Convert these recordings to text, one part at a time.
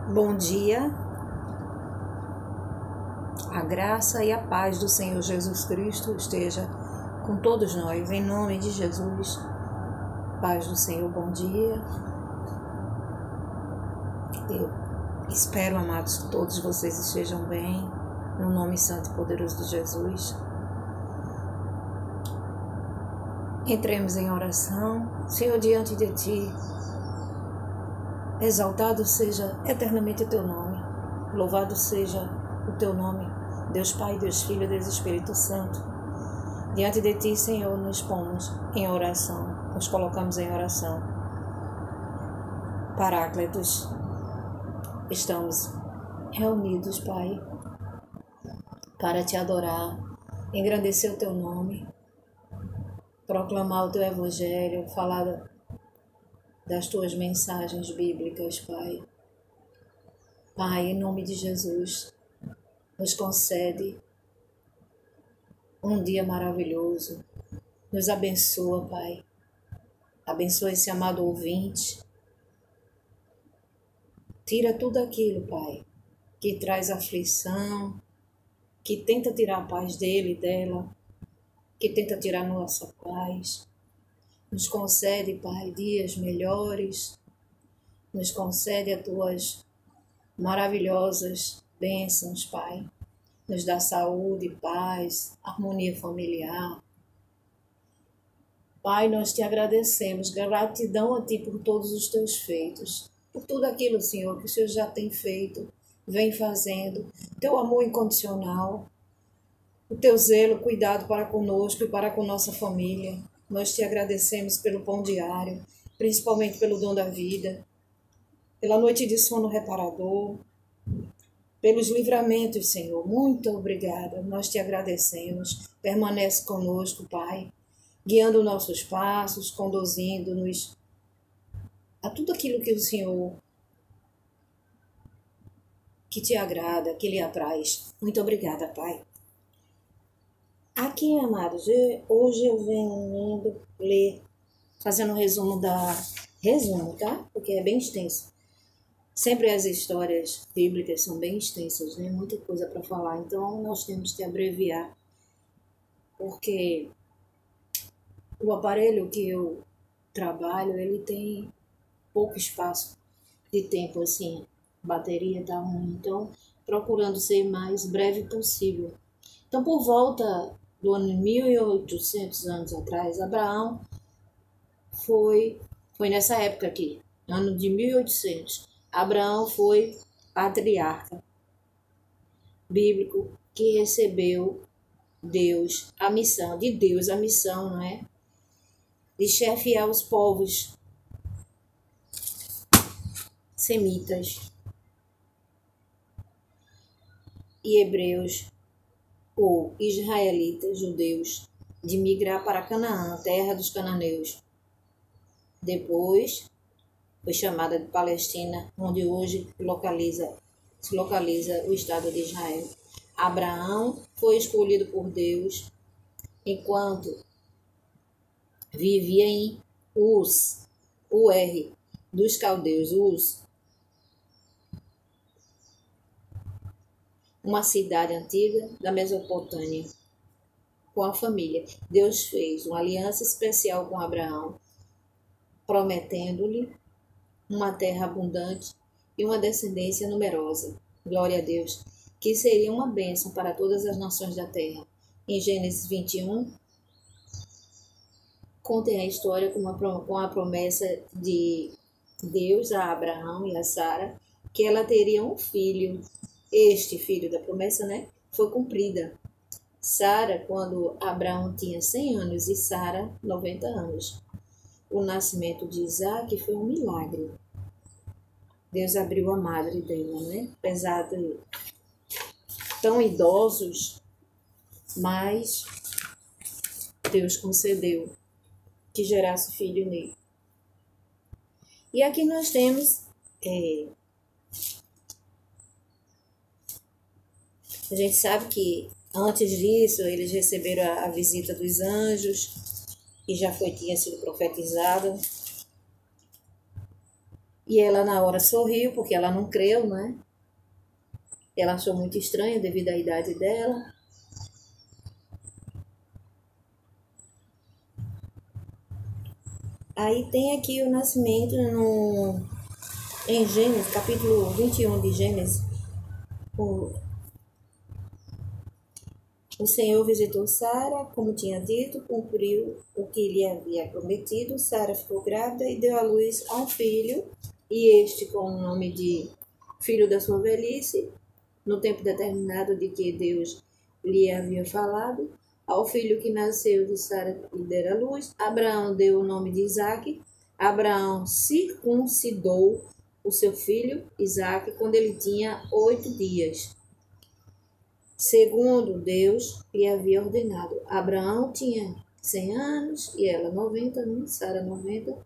Bom dia, a graça e a paz do Senhor Jesus Cristo esteja com todos nós, em nome de Jesus. Paz do Senhor, bom dia. Eu espero, amados, que todos vocês estejam bem, no nome santo e poderoso de Jesus. Entremos em oração. Senhor, diante de Ti, exaltado seja eternamente o Teu nome, louvado seja o Teu nome, Deus Pai, Deus Filho, Deus Espírito Santo. Diante de Ti, Senhor, nos pomos em oração, nos colocamos em oração. Paráclitos, estamos reunidos, Pai, para Te adorar, engrandecer o Teu nome, proclamar o Teu Evangelho, falar das Tuas mensagens bíblicas, Pai. Pai, em nome de Jesus, nos concede um dia maravilhoso. Nos abençoa, Pai. Abençoa esse amado ouvinte. Tira tudo aquilo, Pai, que traz aflição, que tenta tirar a paz dele e dela, que tenta tirar nossa paz. Nos concede, Pai, dias melhores. Nos concede as Tuas maravilhosas bênçãos, Pai. Nos dá saúde, paz, harmonia familiar. Pai, nós Te agradecemos, gratidão a Ti por todos os Teus feitos, por tudo aquilo, Senhor, que o Senhor já tem feito, vem fazendo, Teu amor incondicional, o Teu zelo, cuidado para conosco e para com nossa família. Nós Te agradecemos pelo pão diário, principalmente pelo dom da vida, pela noite de sono reparador, pelos livramentos, Senhor. Muito obrigada. Nós Te agradecemos. Permanece conosco, Pai, guiando nossos passos, conduzindo-nos a tudo aquilo que o Senhor, que Te agrada, que lhe apraz. Muito obrigada, Pai. Aqui, amados, hoje eu venho ler, fazendo um resumo tá? Porque é bem extenso. Sempre as histórias bíblicas são bem extensas, né? Muita coisa para falar, então nós temos que abreviar, porque o aparelho que eu trabalho, ele tem pouco espaço de tempo, assim, a bateria tá ruim, então procurando ser mais breve possível. Então, por volta do ano 1800 anos atrás, Abraão foi nessa época aqui, ano de 1800, Abraão foi patriarca bíblico que recebeu Deus, a missão, não é? De chefiar os povos semitas e hebreus ou israelitas, judeus, de migrar para Canaã, terra dos cananeus. Depois foi chamada de Palestina, onde hoje se localiza o Estado de Israel. Abraão foi escolhido por Deus enquanto vivia em Uz, dos caldeus, Uz, uma cidade antiga da Mesopotâmia, com a família. Deus fez uma aliança especial com Abraão, prometendo-lhe uma terra abundante e uma descendência numerosa. Glória a Deus, que seria uma bênção para todas as nações da terra. Em Gênesis 21, contém a história com a promessa de Deus a Abraão e a Sara, que ela teria um filho. Este filho da promessa, né, foi cumprida. Sara, quando Abraão tinha 100 anos e Sara 90 anos. O nascimento de Isaac foi um milagre. Deus abriu a madre dela, né? Apesar de tão idosos, mas Deus concedeu que gerasse filho nele. E aqui nós temos a gente sabe que antes disso eles receberam a visita dos anjos, que tinha sido profetizada. E ela na hora sorriu, porque ela não creu, né? Ela achou muito estranho devido à idade dela. Aí tem aqui o nascimento em Gênesis, capítulo 21 de Gênesis. O Senhor visitou Sara, como tinha dito, cumpriu o que lhe havia prometido. Sara ficou grávida e deu à luz a um filho, e este com o nome de filho da sua velhice, no tempo determinado de que Deus lhe havia falado. Ao filho que nasceu de Sara lhe dera à luz, Abraão deu o nome de Isaque. Abraão circuncidou o seu filho Isaque quando ele tinha 8 dias, segundo Deus lhe havia ordenado. Abraão tinha 100 anos e ela 90, né? Sara 90.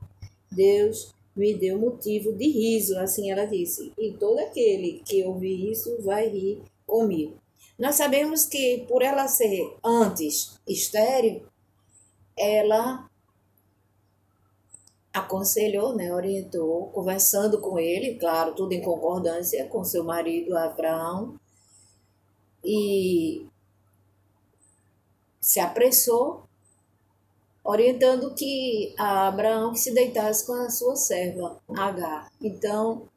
Deus me deu motivo de riso, assim ela disse, e todo aquele que ouvir isso vai rir comigo. Nós sabemos que por ela ser antes estéril, ela aconselhou, né, orientou, conversando com ele, claro, tudo em concordância com seu marido Abraão, e se apressou, orientando que a Abraão que se deitasse com a sua serva Agar. Então,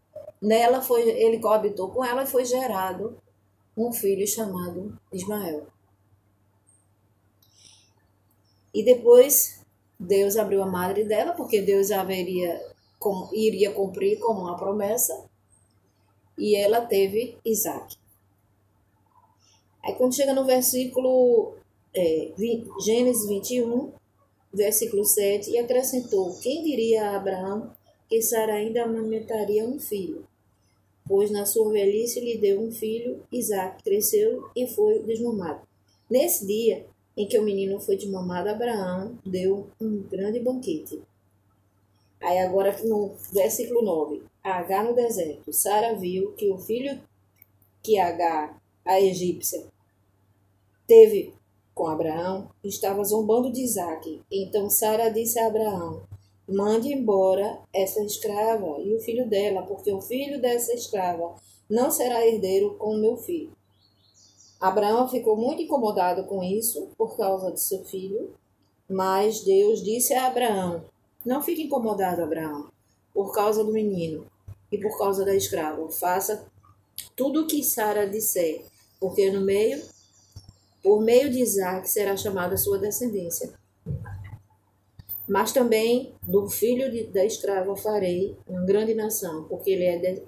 ele coabitou com ela e foi gerado um filho chamado Ismael. E depois Deus abriu a madre dela, porque Deus iria cumprir como uma promessa, e ela teve Isaque. Aí quando chega no versículo Gênesis 21, versículo 7, e acrescentou: quem diria a Abraão que Sara ainda amamentaria um filho? Pois na sua velhice lhe deu um filho, Isaque cresceu e foi desmamado. Nesse dia em que o menino foi desmamado, Abraão deu um grande banquete. Aí agora no versículo 9, Agar no deserto. Sara viu que o filho que Agar, a egípcia, teve com Abraão, estava zombando de Isaque. Então Sara disse a Abraão: mande embora essa escrava e o filho dela, porque o filho dessa escrava não será herdeiro com o meu filho. Abraão ficou muito incomodado com isso, por causa de seu filho, mas Deus disse a Abraão: não fique incomodado, Abraão, por causa do menino e por causa da escrava. Faça tudo o que Sara disser, porque por meio de Isaque será chamada a sua descendência. Mas também do filho da escrava farei uma grande nação, porque ele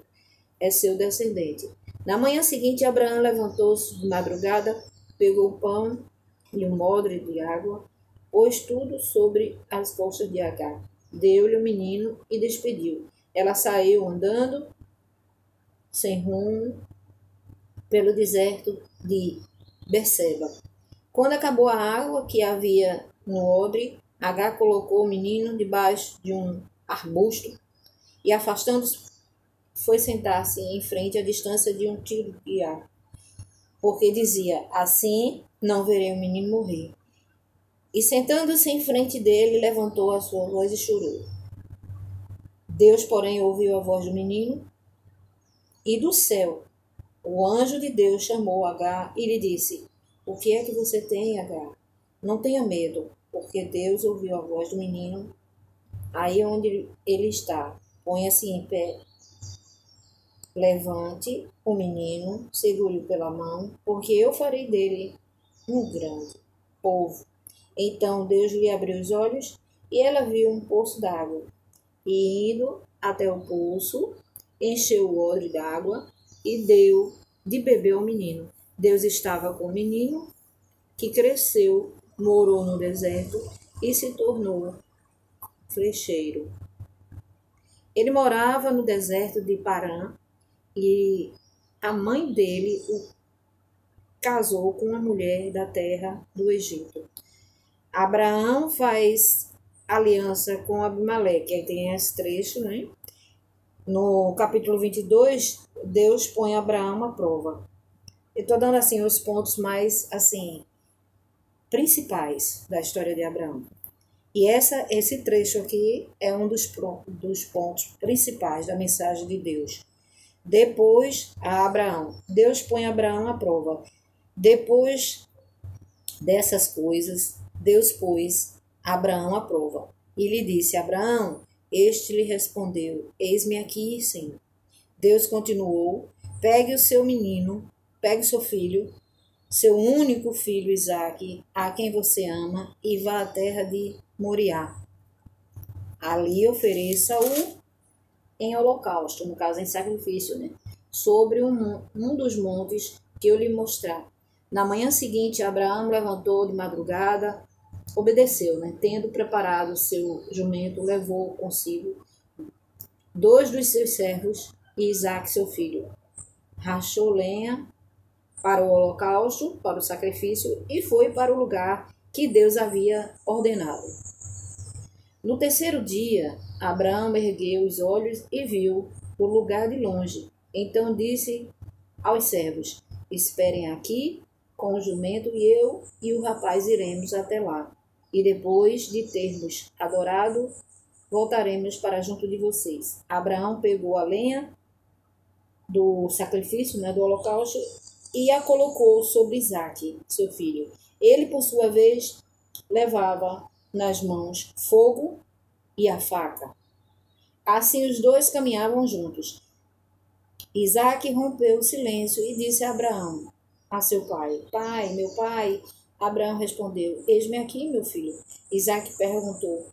é seu descendente. Na manhã seguinte, Abraão levantou-se de madrugada, pegou o pão e um odre de água, pôs tudo sobre as costas de Agar, deu-lhe o menino e despediu. Ela saiu andando sem rumo pelo deserto de Berseba. Quando acabou a água que havia no odre, Agar colocou o menino debaixo de um arbusto e, afastando-se, foi sentar-se em frente à distância de um tiro de arco, porque dizia: assim não verei o menino morrer. E sentando-se em frente dele, levantou a sua voz e chorou. Deus, porém, ouviu a voz do menino, e do céu o anjo de Deus chamou Agar e lhe disse: o que é que você tem, Agar? Não tenha medo, porque Deus ouviu a voz do menino aí onde ele está. Ponha-se em pé, levante o menino, segure-o pela mão, porque eu farei dele um grande povo. Então Deus lhe abriu os olhos e ela viu um poço d'água. E indo até o poço, encheu o odre d'água e deu de beber ao menino. Deus estava com o menino, que cresceu, morou no deserto e se tornou flecheiro. Ele morava no deserto de Parã e a mãe dele o casou com uma mulher da terra do Egito. Abraão faz aliança com Abimeleque. Aí tem esse trecho, né? No capítulo 22, Deus põe Abraão à prova. Eu estou dando assim os pontos mais assim principais da história de Abraão. E esse trecho aqui é um dos pontos principais da mensagem de Deus. Depois, a Abraão. Deus põe Abraão à prova. Depois dessas coisas, Deus pôs Abraão à prova. E lhe disse: Abraão, este lhe respondeu: Eis-me aqui, Senhor. Deus continuou: pegue o seu menino, pegue o seu filho, seu único filho Isaque, a quem você ama, e vá à terra de Moriá. Ali ofereça-o em holocausto, no caso em sacrifício, né? Sobre um dos montes que eu lhe mostrar. Na manhã seguinte, Abraão levantou de madrugada, obedeceu, né? Tendo preparado seu jumento, levou consigo 2 dos seus servos e Isaque, seu filho. Rachou lenha para o holocausto, para o sacrifício, e foi para o lugar que Deus havia ordenado. No terceiro dia, Abraão ergueu os olhos e viu o lugar de longe. Então disse aos servos: esperem aqui com o jumento, e eu e o rapaz iremos até lá. E depois de termos adorado, voltaremos para junto de vocês. Abraão pegou a lenha do sacrifício, né, do holocausto, e a colocou sobre Isaque, seu filho. Ele, por sua vez, levava nas mãos fogo e a faca. Assim os dois caminhavam juntos. Isaque rompeu o silêncio e disse a Abraão, a seu pai: Pai, meu pai. Abraão respondeu: Eis-me aqui, meu filho. Isaque perguntou: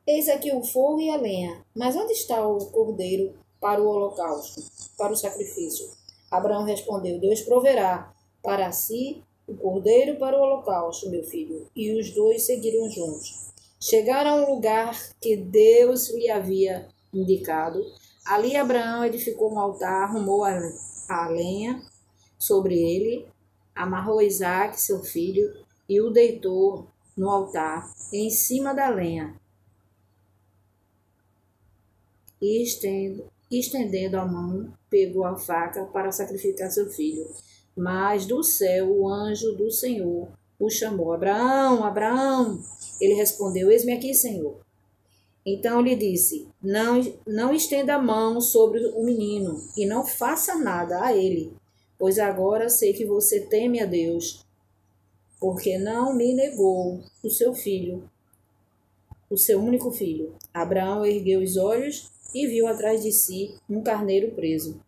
Eis aqui o fogo e a lenha, mas onde está o cordeiro para o holocausto, para o sacrifício? Abraão respondeu: Deus proverá para si o cordeiro para o holocausto, meu filho. E os dois seguiram juntos. Chegaram a um lugar que Deus lhe havia indicado. Ali Abraão edificou um altar, arrumou a lenha sobre ele, amarrou Isaque, seu filho, e o deitou no altar, em cima da lenha. E estendendo a mão, pegou a faca para sacrificar seu filho. Mas do céu o anjo do Senhor o chamou: Abraão, Abraão. Ele respondeu: Eis-me aqui, Senhor. Então lhe disse: Não estenda a mão sobre o menino e não faça nada a ele, pois agora sei que você teme a Deus, porque não me negou o seu filho, o seu único filho. Abraão ergueu os olhos e viu atrás de si um carneiro preso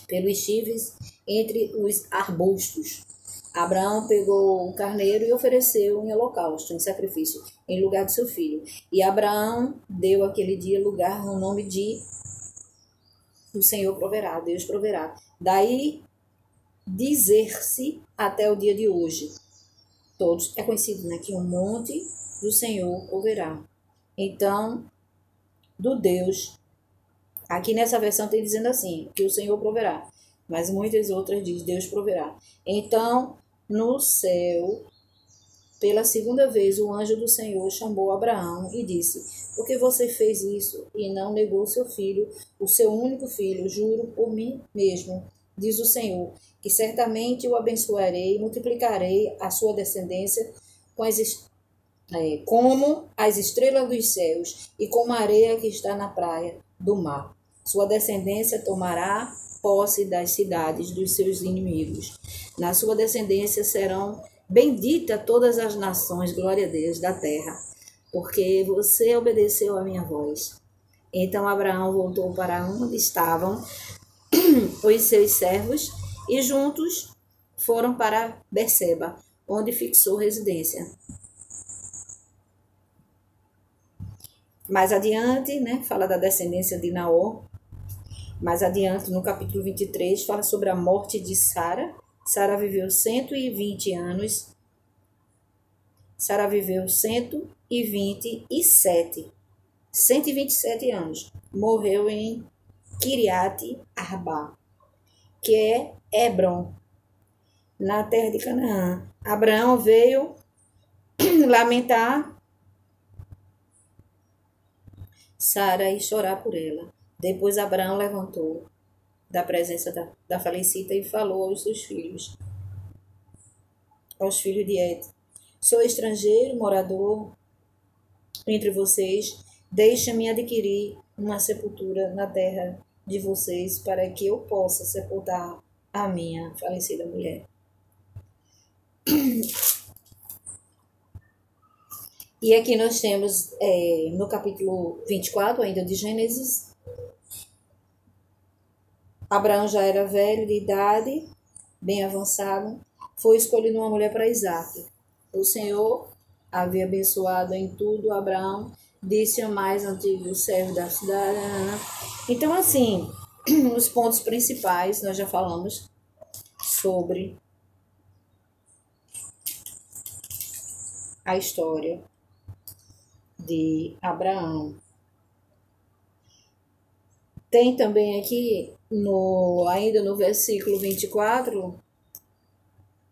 pelos chifres entre os arbustos. Abraão pegou o carneiro e ofereceu em holocausto, em sacrifício, em lugar de seu filho. E Abraão deu aquele dia lugar no nome de o Senhor proverá, Deus proverá. Daí dizer-se até o dia de hoje. Todos é conhecido, né, que o monte do Senhor proverá. Então, do Deus, aqui nessa versão tem dizendo assim, que o Senhor proverá, mas muitas outras diz Deus proverá. Então, no céu, pela segunda vez, o anjo do Senhor chamou Abraão e disse: Por que você fez isso e não negou seu filho, o seu único filho? Juro por mim mesmo, diz o Senhor, que certamente o abençoarei e multiplicarei a sua descendência como as estrelas dos céus e como a areia que está na praia do mar. Sua descendência tomará posse das cidades dos seus inimigos. Na sua descendência serão benditas todas as nações, glória a Deus, da terra, porque você obedeceu a minha voz. Então Abraão voltou para onde estavam os seus servos e juntos foram para Berseba, onde fixou residência. Mais adiante, né, fala da descendência de Naor. Mais adiante, no capítulo 23, fala sobre a morte de Sara. Sara viveu 120 anos. Sara viveu 127 anos. Morreu em Kiriat Arba, que é Hebron, na terra de Canaã. Abraão veio lamentar Sara e chorar por ela. Depois Abraão levantou da presença da falecida e falou aos seus filhos, aos filhos de Et: Sou estrangeiro, morador entre vocês, deixa-me adquirir uma sepultura na terra de vocês, para que eu possa sepultar a minha falecida mulher. E aqui nós temos, no capítulo 24, ainda de Gênesis, Abraão já era velho de idade, bem avançado, foi escolhido uma mulher para Isaque. O Senhor havia abençoado em tudo Abraão, disse ao mais antigo servo da cidade. Então, assim, os pontos principais, nós já falamos sobre a história de Abraão. Tem também aqui, ainda no versículo 24,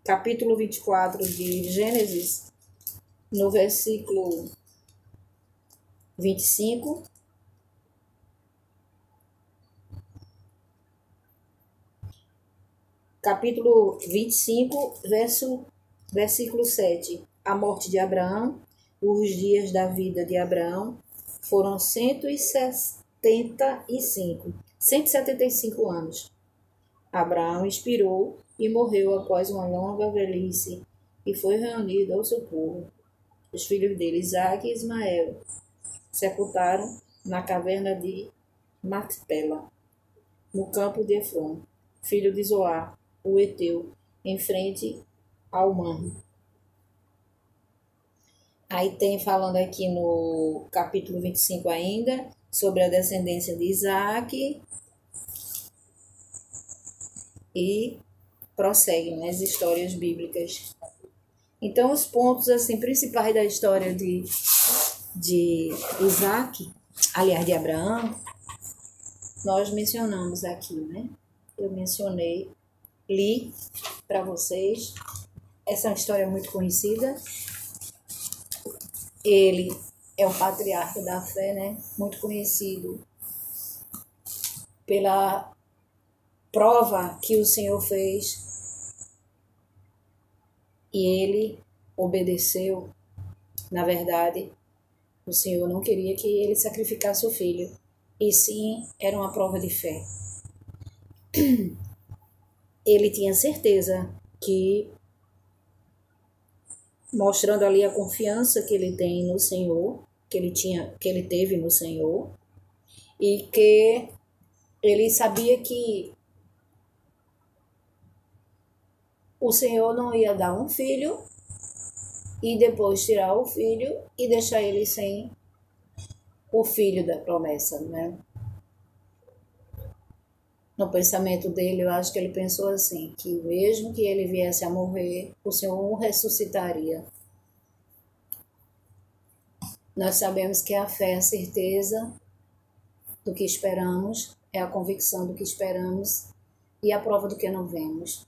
capítulo 24 de Gênesis, no versículo 25, capítulo 25, versículo 7. A morte de Abraão, os dias da vida de Abraão foram 175 anos. Abraão expirou e morreu após uma longa velhice e foi reunido ao seu povo. Os filhos dele, Isaque e Ismael, sepultaram na caverna de Macpela, no campo de Efron, filho de Zoar, o Eteu, em frente ao Manre. Aí tem falando aqui no capítulo 25 ainda, sobre a descendência de Isaque, e prosseguem nas histórias bíblicas. Então, os pontos assim principais da história de Isaque, aliás, de Abraão, nós mencionamos aqui, né? Eu mencionei, li para vocês. Essa é uma história muito conhecida. Ele é o patriarca da fé, né? Muito conhecido pela prova que o Senhor fez e ele obedeceu. Na verdade, o Senhor não queria que ele sacrificasse o filho, e sim era uma prova de fé. Ele tinha certeza que, mostrando ali a confiança que ele tem no Senhor, que ele teve no Senhor, e que ele sabia que o Senhor não ia dar um filho e depois tirar o filho e deixar ele sem o filho da promessa, né? No pensamento dele, eu acho que ele pensou assim, que mesmo que ele viesse a morrer, o Senhor o ressuscitaria. Nós sabemos que a fé é a certeza do que esperamos, é a convicção do que esperamos e a prova do que não vemos.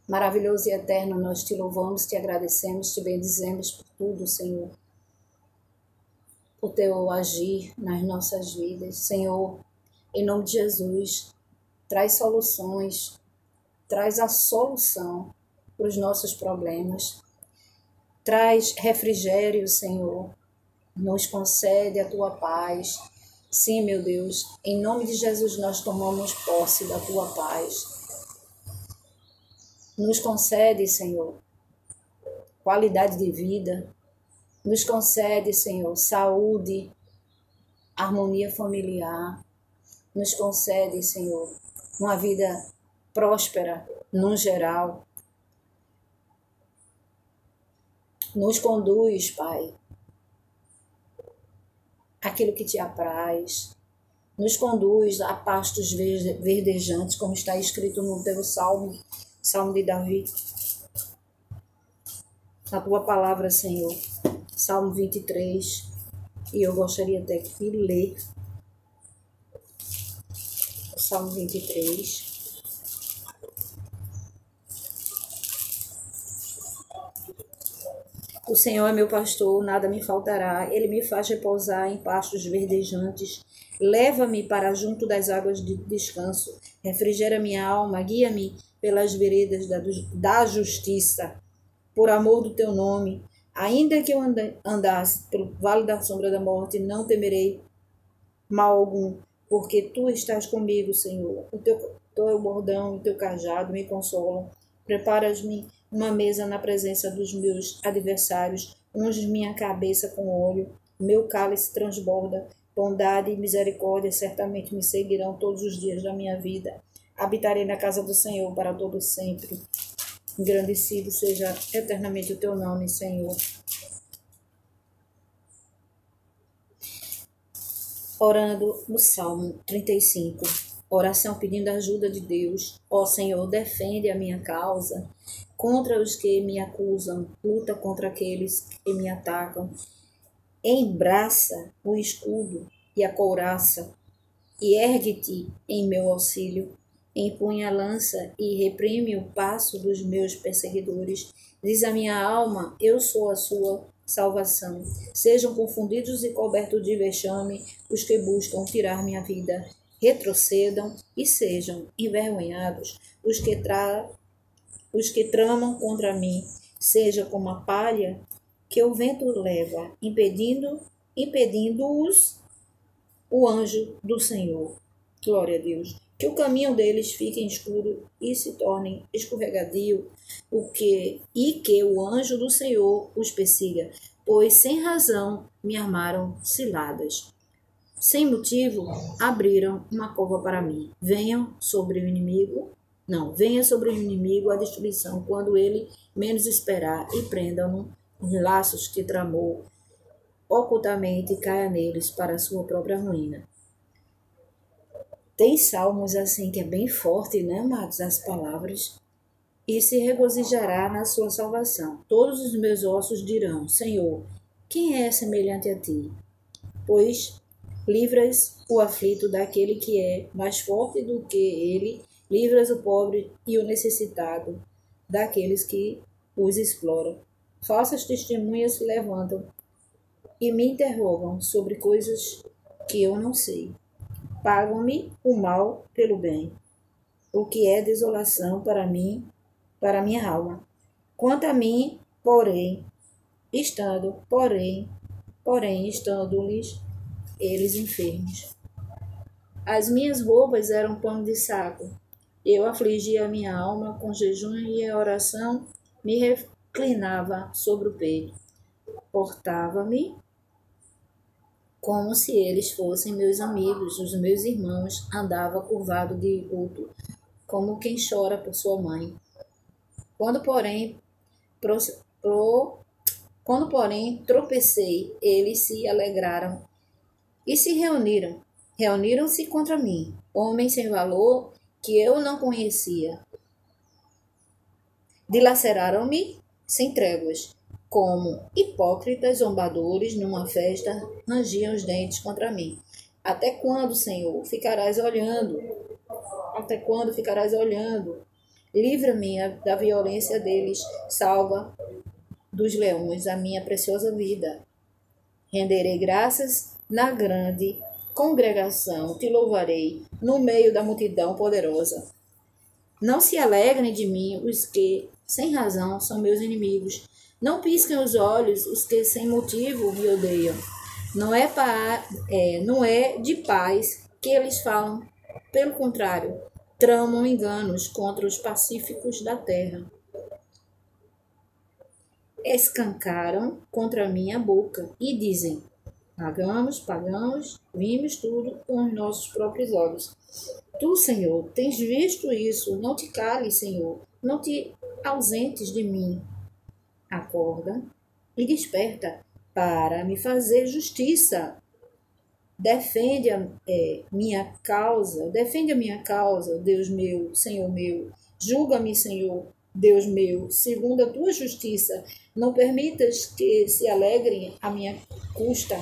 Maravilhoso e eterno, nós te louvamos, te agradecemos, te bendizemos por tudo, Senhor. Por teu agir nas nossas vidas. Senhor, em nome de Jesus, traz soluções, traz a solução para os nossos problemas. Traz refrigério, Senhor. Nos concede a tua paz. Sim, meu Deus, em nome de Jesus nós tomamos posse da tua paz. Nos concede, Senhor, qualidade de vida. Nos concede, Senhor, saúde, harmonia familiar. Nos concede, Senhor, uma vida próspera, no geral. Nos conduz, Pai, aquilo que te apraz. Nos conduz a pastos verdejantes, como está escrito no teu Salmo de Davi. Na tua palavra, Senhor, Salmo 23. E eu gostaria até de ler o Salmo 23. O Senhor é meu pastor, nada me faltará. Ele me faz repousar em pastos verdejantes. Leva-me para junto das águas de descanso. Refrigera minha alma, guia-me pelas veredas da justiça. Por amor do teu nome, Ainda que eu andasse pelo vale da sombra da morte, não temerei mal algum, porque tu estás comigo, Senhor. O teu bordão, o teu cajado me consolam. Preparas-me uma mesa na presença dos meus adversários, unges minha cabeça com óleo, meu cálice transborda. Bondade e misericórdia certamente me seguirão todos os dias da minha vida. Habitarei na casa do Senhor para todo sempre. Engrandecido seja eternamente o teu nome, Senhor. Orando no Salmo 35. Oração pedindo a ajuda de Deus. Ó Senhor, defende a minha causa contra os que me acusam. Luta contra aqueles que me atacam. Embraça o escudo e a couraça e ergue-te em meu auxílio. Empunha a lança e reprime o passo dos meus perseguidores. Diz a minha alma, eu sou a sua salvação. Sejam confundidos e cobertos de vexame os que buscam tirar minha vida. Retrocedam e sejam envergonhados os que tramam contra mim. Seja como a palha que o vento leva, impedindo-os o anjo do Senhor. Glória a Deus. Que o caminho deles fique escuro e se torne escorregadio, e que o anjo do Senhor os persiga, pois sem razão me armaram ciladas. Sem motivo, abriram uma cova para mim. Venha sobre o inimigo a destruição, quando ele menos esperar, e prendam-no os laços que tramou ocultamente, e caia neles para a sua própria ruína. Tem salmos assim que é bem forte, né, amados, as palavras. E se regozijará na sua salvação. Todos os meus ossos dirão, Senhor, quem é semelhante a ti? Pois livras o aflito daquele que é mais forte do que ele, livras o pobre e o necessitado daqueles que os exploram. Falsas testemunhas se levantam e me interrogam sobre coisas que eu não sei. Pagam-me o mal pelo bem, o que é desolação para mim, para minha alma. Quanto a mim, estando-lhes eles enfermos. As minhas roupas eram pano de saco. Eu afligia a minha alma com jejum e a oração me reclinava sobre o peito. Portava-me como se eles fossem meus amigos, os meus irmãos. Andava curvado de luto, como quem chora por sua mãe. Quando, porém, tropecei, eles se alegraram e se reuniram. Reuniram-se contra mim, homens sem valor que eu não conhecia. Dilaceraram-me sem tréguas. Como hipócritas zombadores numa festa, rangiam os dentes contra mim. Até quando, Senhor, ficarás olhando? Até quando ficarás olhando? Livra-me da violência deles, salva dos leões a minha preciosa vida. Renderei graças na grande congregação, te louvarei no meio da multidão poderosa. Não se alegrem de mim os que, sem razão, são meus inimigos. Não pisquem os olhos os que sem motivo me odeiam. Não é de paz que eles falam. Pelo contrário, tramam enganos contra os pacíficos da terra. Escancaram contra mim a boca e dizem, pagamos, vimos tudo com os nossos próprios olhos. Tu, Senhor, tens visto isso, não te cales, Senhor, não te ausentes de mim. Acorda e desperta para me fazer justiça. Defende a minha causa, Deus meu, Senhor meu. Julga-me, Senhor, Deus meu, segundo a tua justiça. Não permitas que se alegrem à minha custa.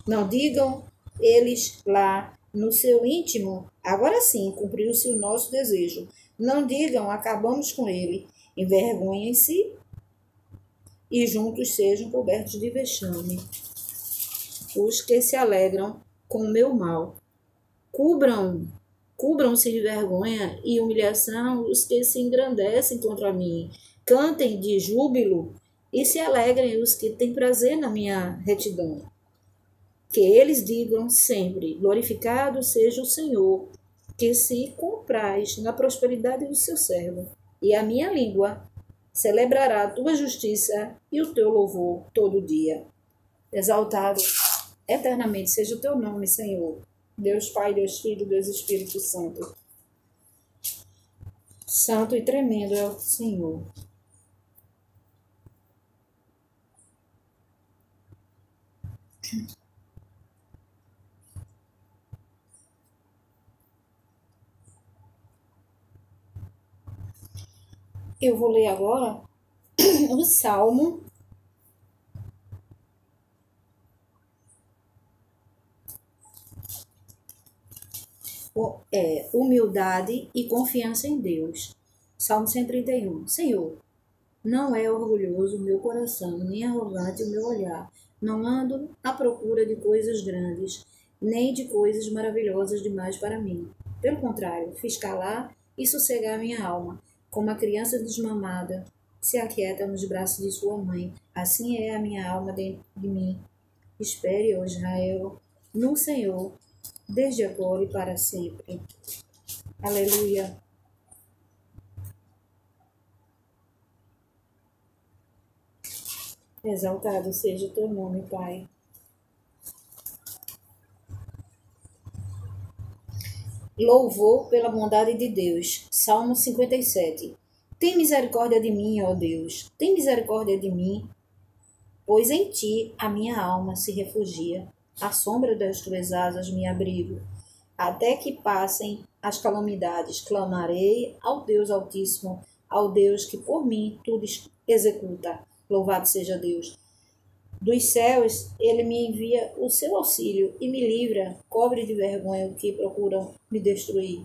Não digam eles lá no seu íntimo, agora sim, cumpriu-se o nosso desejo. Não digam, acabamos com ele. Envergonhem-se e juntos sejam cobertos de vexame os que se alegram com o meu mal. Cubram-se de vergonha e humilhação os que se engrandecem contra mim. Cantem de júbilo e se alegrem os que têm prazer na minha retidão. Que eles digam sempre: glorificado seja o Senhor, que se compraz na prosperidade do seu servo. E a minha língua celebrará a tua justiça e o teu louvor todo dia. Exaltado eternamente seja o teu nome, Senhor. Deus Pai, Deus Filho, Deus Espírito Santo. Santo e tremendo é o Senhor. Eu vou ler agora o Salmo humildade e confiança em Deus. Salmo 131. Senhor, não é orgulhoso o meu coração, nem arrogante o meu olhar. Não ando à procura de coisas grandes, nem de coisas maravilhosas demais para mim. Pelo contrário, fiz calar e sossegar minha alma, como a criança desmamada se aquieta nos braços de sua mãe. Assim é a minha alma dentro de mim. Espere, ó Israel, no Senhor, desde agora e para sempre. Aleluia. Exaltado seja o teu nome, Pai. Louvor pela bondade de Deus. Salmo 57. Tem misericórdia de mim, ó Deus. Tem misericórdia de mim, pois em ti a minha alma se refugia. À sombra das tuas asas me abrigo. Até que passem as calamidades, clamarei ao Deus Altíssimo, ao Deus que por mim tudo executa. Louvado seja Deus. Dos céus ele me envia o seu auxílio e me livra, cobre de vergonha o que procuram me destruir.